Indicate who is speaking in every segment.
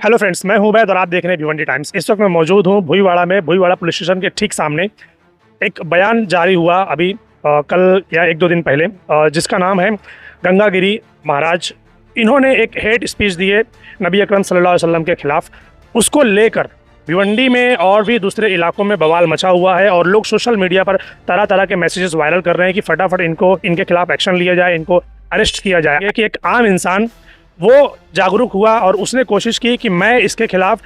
Speaker 1: Hello friends, मैं हूं उबैद और आप देख रहे हैं भिवंडी टाइम्स। इस वक्त मैं मौजूद हूं भुईवाड़ा में, भुईवाड़ा पुलिस स्टेशन के ठीक सामने। एक बयान जारी हुआ अभी कल या एक दो दिन पहले, जिसका नाम है गंगागिरी महाराज। इन्होंने एक हेट स्पीच दी है नबी अकरम सल्लल्लाहु अलैहि वसल्लम के खिलाफ। उसको लेकर भिवंडी में और भी दूसरे इलाकों में बवाल मचा हुआ है और लोग सोशल मीडिया पर तरह तरह के मैसेजेस वायरल कर रहे हैं कि फटाफट इनके खिलाफ एक्शन लिया जाए, इनको अरेस्ट किया जाए। कि एक आम इंसान वो जागरूक हुआ और उसने कोशिश की कि मैं इसके खिलाफ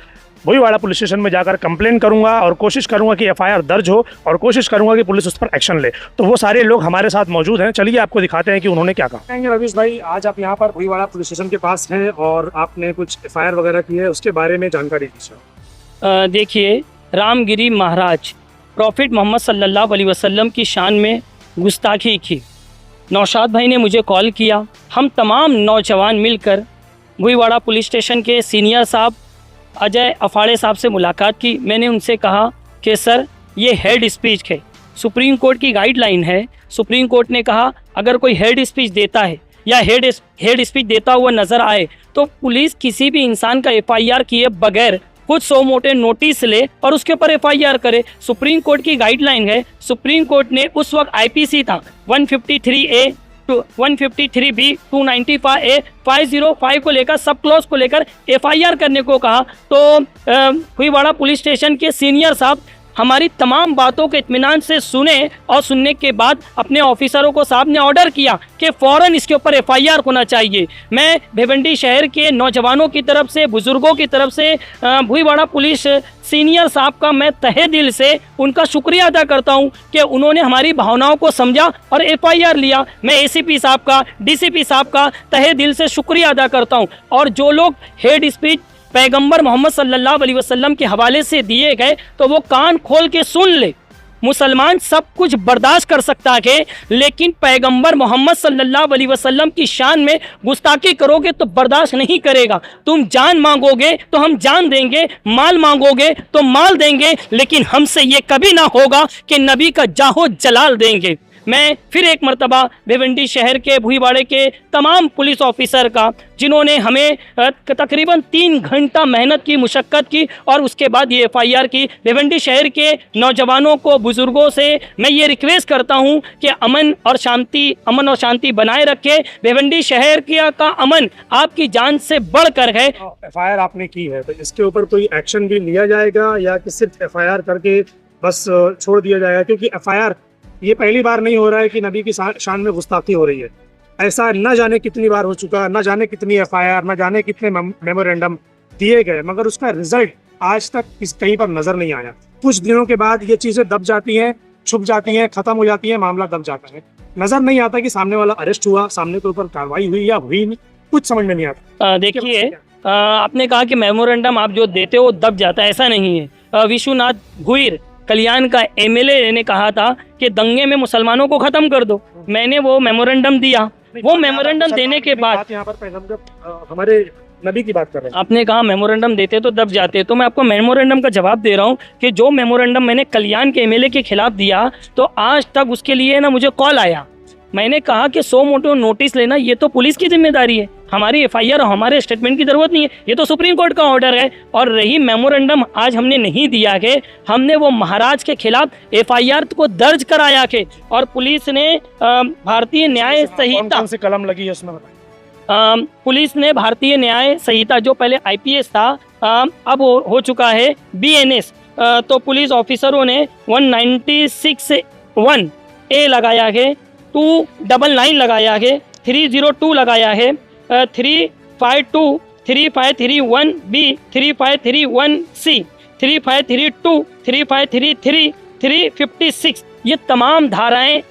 Speaker 1: भुईवाड़ा पुलिस स्टेशन में जाकर कंप्लेन करूंगा और कोशिश करूंगा कि एफआईआर दर्ज हो और कोशिश करूंगा कि पुलिस उस पर एक्शन ले। तो वो सारे लोग हमारे साथ मौजूद हैं, चलिए आपको दिखाते हैं कि उन्होंने क्या कहा। रवीश भाई, आज आप यहाँ पर भुईवाड़ा पुलिस स्टेशन के पास हैं और आपने कुछ एफआईआर वगैरह की है, उसके बारे में जानकारी दीजिए।
Speaker 2: देखिए, रामगिरी महाराज प्रॉफिट मोहम्मद सल्लल्लाहु अलैहि वसल्लम की शान में गुस्ताखी की। नौशाद भाई ने मुझे कॉल किया, हम तमाम नौजवान मिलकर भुईवाड़ा पुलिस स्टेशन के सीनियर साहब अजय अफाड़े साहब से मुलाकात की। मैंने उनसे कहा कि सर, ये हेड स्पीच है, सुप्रीम कोर्ट की गाइडलाइन है। सुप्रीम कोर्ट ने कहा अगर कोई हेड स्पीच देता है या हेड स्पीच देता हुआ नज़र आए तो पुलिस किसी भी इंसान का एफआईआर किए बगैर कुछ सो मोटे नोटिस ले और उसके ऊपर एफआईआर करे। सुप्रीम कोर्ट की गाइडलाइन है। सुप्रीम कोर्ट ने उस वक्त आईपीसी था 153A 153B 295A 505 को लेकर सब क्लॉज को लेकर एफआईआर करने को कहा। तो भुईवाड़ा पुलिस स्टेशन के सीनियर साहब हमारी तमाम बातों के इत्मीनान से सुने और सुनने के बाद अपने ऑफिसरों को साहब ने ऑर्डर किया कि फ़ौरन इसके ऊपर एफआईआर होना चाहिए। मैं भिवंडी शहर के नौजवानों की तरफ से, बुज़ुर्गों की तरफ से भुईवाड़ा पुलिस सीनियर साहब का मैं तहे दिल से उनका शुक्रिया अदा करता हूं कि उन्होंने हमारी भावनाओं को समझा और एफआईआर लिया। मैं एसीपी साहब का, डीसीपी साहब का तहे दिल से शुक्रिया अदा करता हूं। और जो लोग हेड स्पीच पैगंबर मोहम्मद सल्लल्लाहु अलैहि वसल्लम के हवाले से दिए गए तो वो कान खोल के सुन ले। मुसलमान सब कुछ बर्दाश्त कर सकता है, लेकिन पैगंबर मोहम्मद सल्लल्लाहु अलैहि वसल्लम की शान में गुस्ताखी करोगे तो बर्दाश्त नहीं करेगा। तुम जान मांगोगे तो हम जान देंगे, माल मांगोगे तो माल देंगे, लेकिन हमसे ये कभी ना होगा कि नबी का जाहो जलाल देंगे। मैं फिर एक मर्तबा भिवंडी शहर के भुईवाड़े के तमाम पुलिस ऑफिसर का, जिन्होंने हमें तकरीबन 3 घंटा मेहनत की, मुशक्क़त की और उसके बाद ये एफआईआर की, भिवंडी शहर के नौजवानों को, बुज़ुर्गों से मैं ये रिक्वेस्ट करता हूँ कि अमन और शांति बनाए रखे। भिवंडी शहर का अमन आपकी जान से बढ़कर है।
Speaker 1: एफआईआर आपने की है तो इसके ऊपर कोई एक्शन भी लिया जाएगा या कि सिर्फ एफआईआर करके बस छोड़ दिया जाएगा? क्योंकि एफआईआर ये पहली बार नहीं हो रहा है कि नबी की शान में गुस्ताखी हो रही है। ऐसा न जाने कितनी बार हो चुका, न जाने कितनी एफआईआर, न जाने कितने मेमोरेंडम दिए गए, मगर उसका रिजल्ट आज तक कहीं पर नजर नहीं आया। कुछ दिनों के बाद ये चीजें दब जाती हैं, छुप जाती हैं, खत्म हो जाती है, मामला दब जाता है। नजर नहीं आता कि सामने वाला अरेस्ट हुआ, सामने के ऊपर कार्रवाई हुई या हुई नहीं, कुछ समझ में नहीं आता।
Speaker 2: देखिए, आपने कहा कि मेमोरेंडम आप जो देते हो दब जाता है, ऐसा नहीं है। विश्वनाथ भुईर कल्याण का एमएलए ने कहा था कि दंगे में मुसलमानों को खत्म कर दो। मैंने वो मेमोरेंडम दिया। वो मेमोरेंडम देने के बाद
Speaker 1: यहाँ पर हमारे नबी की बात कर रहे हैं।
Speaker 2: आपने कहा मेमोरेंडम देते तो दब जाते, तो मैं आपको मेमोरेंडम का जवाब दे रहा हूँ कि जो मेमोरेंडम मैंने कल्याण के एमएलए के खिलाफ दिया तो आज तक उसके लिए ना मुझे कॉल आया। मैंने कहा कि 100 मोटो नोटिस लेना ये तो पुलिस की जिम्मेदारी है, हमारी एफआईआर और हमारे स्टेटमेंट की जरूरत नहीं है, ये तो सुप्रीम कोर्ट का ऑर्डर है। और रही मेमोरेंडम, आज हमने नहीं दिया है, हमने वो महाराज के खिलाफ एफआईआर को दर्ज कराया के और पुलिस ने भारतीय न्याय संहिता,
Speaker 1: कौन सी कलम लगी है उसमें?
Speaker 2: पुलिस ने भारतीय न्याय संहिता, जो पहले आईपीएस था अब हो चुका है बीएनएस, तो पुलिस ऑफिसरों ने 196(1)A लगाया है, 299 लगाया है, 302 लगाया है, 352, 3531B, 3531C, 3532, 3533, 356, ये तमाम धाराएं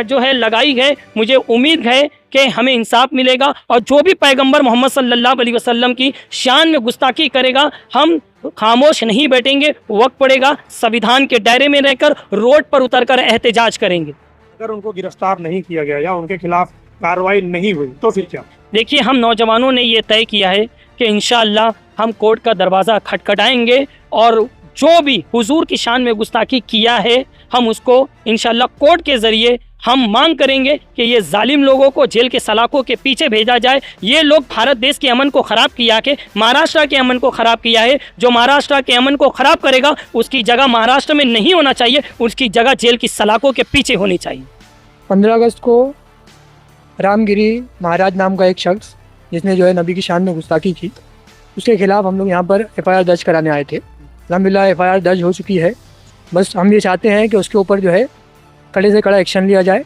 Speaker 2: जो है लगाई है। मुझे उम्मीद है कि हमें इंसाफ मिलेगा और जो भी पैगंबर मोहम्मद सल्लल्लाहु अलैहि वसल्लम की शान में गुस्ताखी करेगा, हम खामोश नहीं बैठेंगे। वक्त पड़ेगा संविधान के दायरे में रहकर रोड पर उतरकर एहतजाज करेंगे।
Speaker 1: अगर उनको गिरफ्तार नहीं किया गया या उनके खिलाफ कार्रवाई नहीं हुई तो फिर क्या?
Speaker 2: देखिए, हम नौजवानों ने ये तय किया है कि इंशाअल्लाह हम कोर्ट का दरवाज़ा खटखटाएंगे और जो भी हुजूर की शान में गुस्ताखी किया है हम उसको इंशाअल्लाह कोर्ट के ज़रिए हम मांग करेंगे कि ये जालिम लोगों को जेल के सलाखों के पीछे भेजा जाए। ये लोग भारत देश के अमन को ख़राब किया के महाराष्ट्र के अमन को ख़राब किया है। जो महाराष्ट्र के अमन को ख़राब करेगा उसकी जगह महाराष्ट्र में नहीं होना चाहिए, उसकी जगह जेल की सलाखों के पीछे होनी चाहिए।
Speaker 3: 15 अगस्त को रामगिरी महाराज नाम का एक शख्स जिसने जो है नबी की शान में गुस्ताखी की, उसके खिलाफ़ हम लोग यहाँ पर FIR दर्ज कराने आए थे। अल्हम्दुलिल्लाह FIR दर्ज हो चुकी है। बस हम ये चाहते हैं कि उसके ऊपर जो है कड़े से कड़ा एक्शन लिया जाए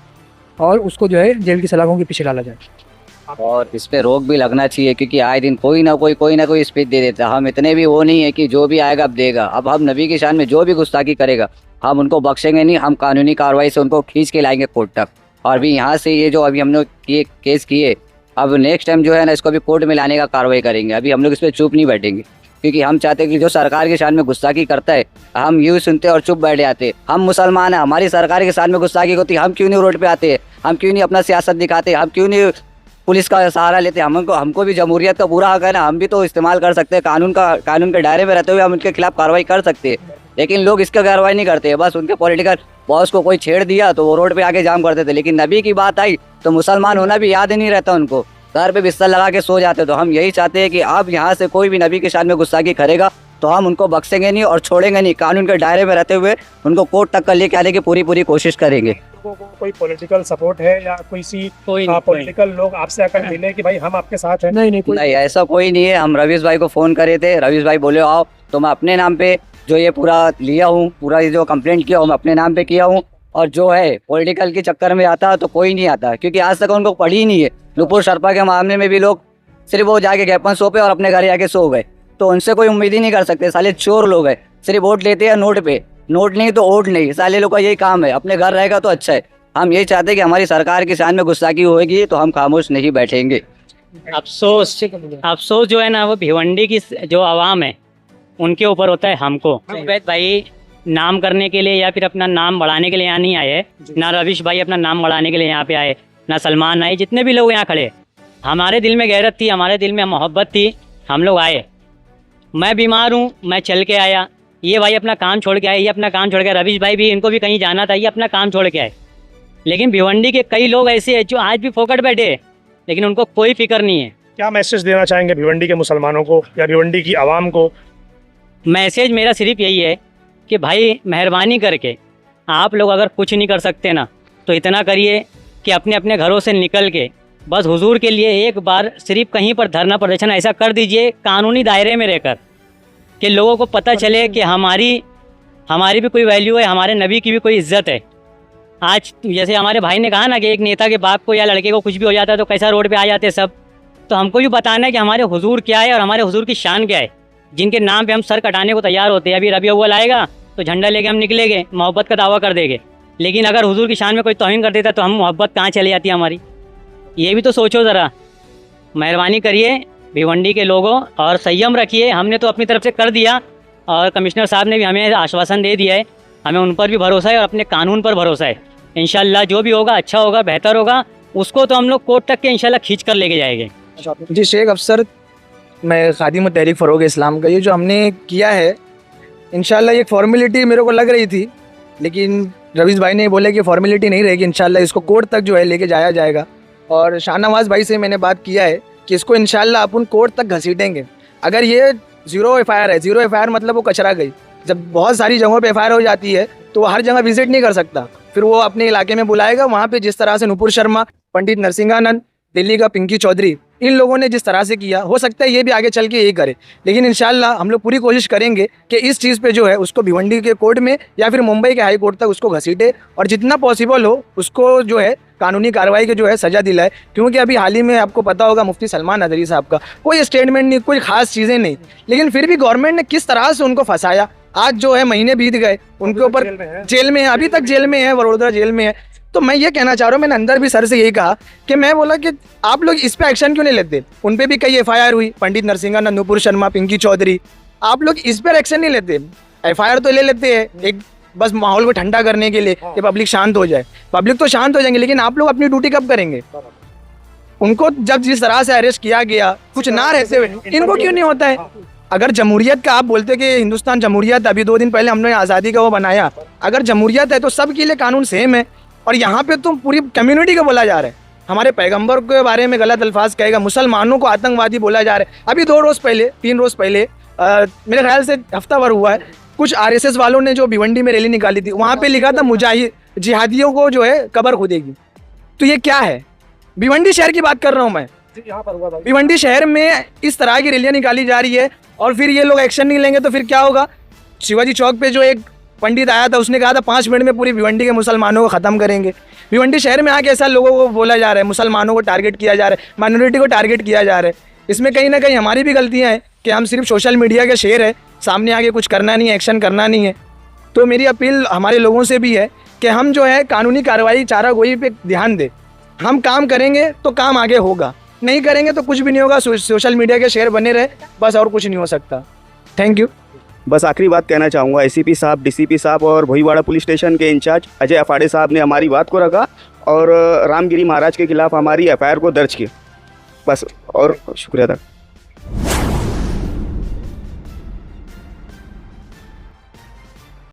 Speaker 3: और उसको जो है जेल की सलाखों के पीछे डाला जाए।
Speaker 4: और इस पे रोक भी लगना चाहिए, क्योंकि आए दिन कोई ना कोई स्पीच दे देता। हम इतने भी वो नहीं है कि जो भी आएगा अब देगा। अब हम नबी की शान में जो भी गुस्ताखी करेगा हम उनको बख्शेंगे नहीं। हम कानूनी कार्रवाई से उनको खींच के लाएंगे कोर्ट तक। और भी यहाँ से ये जो अभी हम लोग ये केस किए, अब नेक्स्ट टाइम जो है ना इसको भी कोर्ट में लाने का कार्रवाई करेंगे। अभी हम लोग इस पर चुप नहीं बैठेंगे, क्योंकि हम चाहते हैं कि जो सरकार की शान में गुस्ताखी करता है हम यूँ सुनते और चुप बैठ जाते। हम मुसलमान हैं, हमारी सरकार के शान में गुस्ताखी होती है, हम क्यों नहीं रोड पे आते हैं? हम क्यों नहीं अपना सियासत दिखाते? हम क्यों नहीं पुलिस का सहारा लेते? हमको भी जमहूरियत का पूरा हक है ना, हम भी तो इस्तेमाल कर सकते हैं। कानून के दायरे में रहते हुए हम उनके खिलाफ कार्रवाई कर सकते हैं, लेकिन लोग इसका कार्रवाई नहीं करते। बस उनके पॉलिटिकल बॉस को कोई छेड़ दिया तो वो रोड पे आके जाम करते थे। लेकिन नबी की बात आई तो मुसलमान होना भी याद ही नहीं रहता उनको, घर पे बिस्तर लगा के सो जाते। तो हम यही चाहते हैं कि अब यहाँ से कोई भी नबी की शान में गुस्ताखी करेगा तो हम उनको बख्शेंगे नहीं और छोड़ेंगे नहीं। कानून के दायरे में रहते हुए उनको कोर्ट तक लेके आने की पूरी कोशिश करेंगे।
Speaker 1: लोगों को कोई पॉलिटिकल सपोर्ट है या कोई पॉलिटिकल लोग आपसे आकर मिले कि भाई हम आपके साथ हैं?
Speaker 3: नहीं,
Speaker 4: नहीं, ऐसा कोई नहीं है। हम रवीश भाई को फ़ोन करे थे, रवीश भाई बोले आओ, तो मैं अपने नाम पे जो ये पूरा लिया हूँ, पूरा ये जो कंप्लेंट किया हूँ मैं अपने नाम पे किया हूँ। और जो है पॉलिटिकल के चक्कर में आता तो कोई नहीं आता, क्योंकि आज तक उनको पढ़ी ही नहीं है। नुपुर शर्मा के मामले में भी लोग सिर्फ वो जाके ज्ञापन सो पे और अपने घर जाके सो गए, तो उनसे कोई उम्मीद ही नहीं कर सकते। साले चोर लोग हैं, सिर्फ वोट लेते हैं नोट पे, नोट नहीं तो वोट नहीं। साले लोग का यही काम है, अपने घर रहेगा तो अच्छा है। हम यही चाहते हैं कि हमारी सरकार की शान में गुस्ताखी होगी तो हम खामोश नहीं बैठेंगे।
Speaker 2: अफसोस जो है ना वो भिवंडी की जो आवाम है उनके ऊपर होता है। हमको भाई नाम करने के लिए या फिर अपना नाम बढ़ाने के लिए यहाँ नहीं आए, ना रवीश भाई अपना नाम बढ़ाने के लिए यहाँ पे आए, ना सलमान आए, जितने भी लोग यहाँ खड़े। हमारे दिल में गैरत थी, हमारे दिल में मोहब्बत थी, हम लोग आए। मैं बीमार हूँ, मैं चल के आया, ये भाई अपना काम छोड़ के आए, ये अपना काम छोड़ के, रवीश भाई भी इनको भी कहीं जाना था, ये अपना काम छोड़ के आए। लेकिन भिवंडी के कई लोग ऐसे हैं जो आज भी फोकट बैठे, लेकिन उनको कोई फिक्र नहीं है।
Speaker 1: क्या मैसेज देना चाहेंगे भिवंडी के मुसलमानों को या भिवंडी की आवाम को?
Speaker 2: मैसेज मेरा सिर्फ यही है कि भाई मेहरबानी करके आप लोग अगर कुछ नहीं कर सकते ना तो इतना करिए कि अपने अपने घरों से निकल के बस हुजूर के लिए एक बार सिर्फ कहीं पर धरना प्रदर्शन ऐसा कर दीजिए कानूनी दायरे में रहकर, कि लोगों को पता चले कि हमारी भी कोई वैल्यू है, हमारे नबी की भी कोई इज्जत है। आज जैसे हमारे भाई ने कहा ना कि एक नेता के बाप को या लड़के को कुछ भी हो जाता है तो कैसा रोड पे आ जाते सब, तो हमको भी बताना है कि हमारे हुजूर क्या है और हमारे हुजूर की शान क्या है, जिनके नाम पे हम सर कटाने को तैयार होते हैं। अभी रबी अव्वल आएगा तो झंडा लेके हम निकलेंगे, मोहब्बत का दावा कर देंगे, लेकिन अगर हुजूर की शान में कोई तौहीन कर देता तो हम मोहब्बत कहाँ चली जाती हमारी। ये भी तो सोचो ज़रा, मेहरबानी करिए भिवंडी के लोगों और संयम रखिए। हमने तो अपनी तरफ से कर दिया और कमिश्नर साहब ने भी हमें आश्वासन दे दिया है, हमें उन पर भी भरोसा है और अपने कानून पर भरोसा है। इंशाल्लाह जो भी होगा अच्छा होगा, बेहतर होगा, उसको तो हम लोग कोर्ट तक के इंशाल्लाह खींच कर लेके जाएंगे।
Speaker 5: जी शेख अफसर, मैं खादिम तहरीक फ़रोग़ इस्लाम का ये जो हमने किया है इंशाल्लाह ये फॉर्मेलिटी मेरे को लग रही थी, लेकिन रवीश भाई ने बोले कि फॉर्मेलिटी नहीं रहेगी, इंशाल्लाह इसको कोर्ट तक जो है लेके जाया जाएगा। और शाहनवाज भाई से मैंने बात किया है कि इसको इंशाल्लाह अपन कोर्ट तक घसीटेंगे। अगर ये 0 FIR है, 0 FIR मतलब वो कचरा गई। जब बहुत सारी जगहों पे FIR हो जाती है तो वो हर जगह विजिट नहीं कर सकता, फिर वो अपने इलाके में बुलाएगा। वहाँ पे जिस तरह से नुपुर शर्मा, पंडित नरसिंहानंद, दिल्ली का पिंकी चौधरी, इन लोगों ने जिस तरह से किया, हो सकता है ये भी आगे चल के यही करे। लेकिन इंशाल्लाह हम लोग पूरी कोशिश करेंगे कि इस चीज़ पे जो है उसको भिवंडी के कोर्ट में या फिर मुंबई के हाई कोर्ट तक उसको घसीटे और जितना पॉसिबल हो उसको जो है कानूनी कार्रवाई के जो है सज़ा दिलाए। क्योंकि अभी हाल ही में आपको पता होगा मुफ्ती सलमान नदवी साहब का कोई स्टेटमेंट नहीं, कोई खास चीज़ें नहीं, लेकिन फिर भी गवर्नमेंट ने किस तरह से उनको फंसाया। आज जो है महीने बीत गए, उनके ऊपर जेल में है, अभी तक जेल में है, वडोदरा जेल में है। तो मैं ये कहना चाह रहा हूँ, मैंने अंदर भी सर से यही कहा कि मैं बोला कि आप लोग इस पे एक्शन क्यों नहीं लेते। उन पे भी कई FIR हुई, पंडित नरसिंहानंद, नुपुर शर्मा, पिंकी चौधरी, आप लोग इस पर एक्शन नहीं लेते। FIR तो ले लेते हैं एक बस माहौल को ठंडा करने के लिए कि पब्लिक शांत हो जाए। पब्लिक तो शांत हो जाएंगे, लेकिन आप लोग अपनी ड्यूटी कब करेंगे? उनको जब जिस तरह से अरेस्ट किया गया, कुछ ना रहते हुए, इनको क्यों नहीं होता है? अगर जमहूरियत का आप बोलते कि हिंदुस्तान जमहूरियत, अभी 2 दिन पहले हमने आज़ादी का वो बनाया, अगर जमहूरियत है तो सब के लिए कानून सेम है। और यहाँ पे तो पूरी कम्युनिटी को बोला जा रहा है, हमारे पैगंबर के बारे में गलत अल्फाज कहेगा, मुसलमानों को आतंकवादी बोला जा रहा है। अभी 2 रोज़ पहले 3 रोज़ पहले मेरे ख्याल से हफ्ता भर हुआ है, कुछ आरएसएस वालों ने जो भिवंडी में रैली निकाली थी, वहाँ पे लिखा था मुजाहिद जिहादियों को जो है कब्र खोदेगी। तो ये क्या है? भिवंडी शहर की बात कर रहा हूँ मैं।
Speaker 1: यहाँ पर हुआ भाई।
Speaker 5: भिवंडी शहर में इस तरह की रैलियाँ निकाली जा रही है और फिर ये लोग एक्शन नहीं लेंगे तो फिर क्या होगा? शिवाजी चौक पे जो एक पंडित आया था, उसने कहा था 5 मिनट में पूरी भिवंडी के मुसलमानों को ख़त्म करेंगे। भिवंडी शहर में आके ऐसा लोगों को बोला जा रहा है, मुसलमानों को टारगेट किया जा रहा है, माइनॉरिटी को टारगेट किया जा रहा है। इसमें कहीं ना कहीं हमारी भी गलतियाँ हैं कि हम सिर्फ सोशल मीडिया के शेर है, सामने आके कुछ करना नहीं है, एक्शन करना नहीं है। तो मेरी अपील हमारे लोगों से भी है कि हम जो है कानूनी कार्रवाई चारागोई पे ध्यान दें। हम काम करेंगे तो काम आगे होगा, नहीं करेंगे तो कुछ भी नहीं होगा। सोशल मीडिया के शेयर बने रहे, बस और कुछ नहीं हो सकता। Thank you.
Speaker 6: बस आखिरी बात कहना चाहूँगा, एसीपी साहब, डीसीपी साहब और भोईवाड़ा पुलिस स्टेशन के इंचार्ज अजय अफाड़े साहब ने हमारी बात को रखा और रामगिरी महाराज के खिलाफ हमारी एफआईआर को दर्ज किया। बस और शुक्रिया था।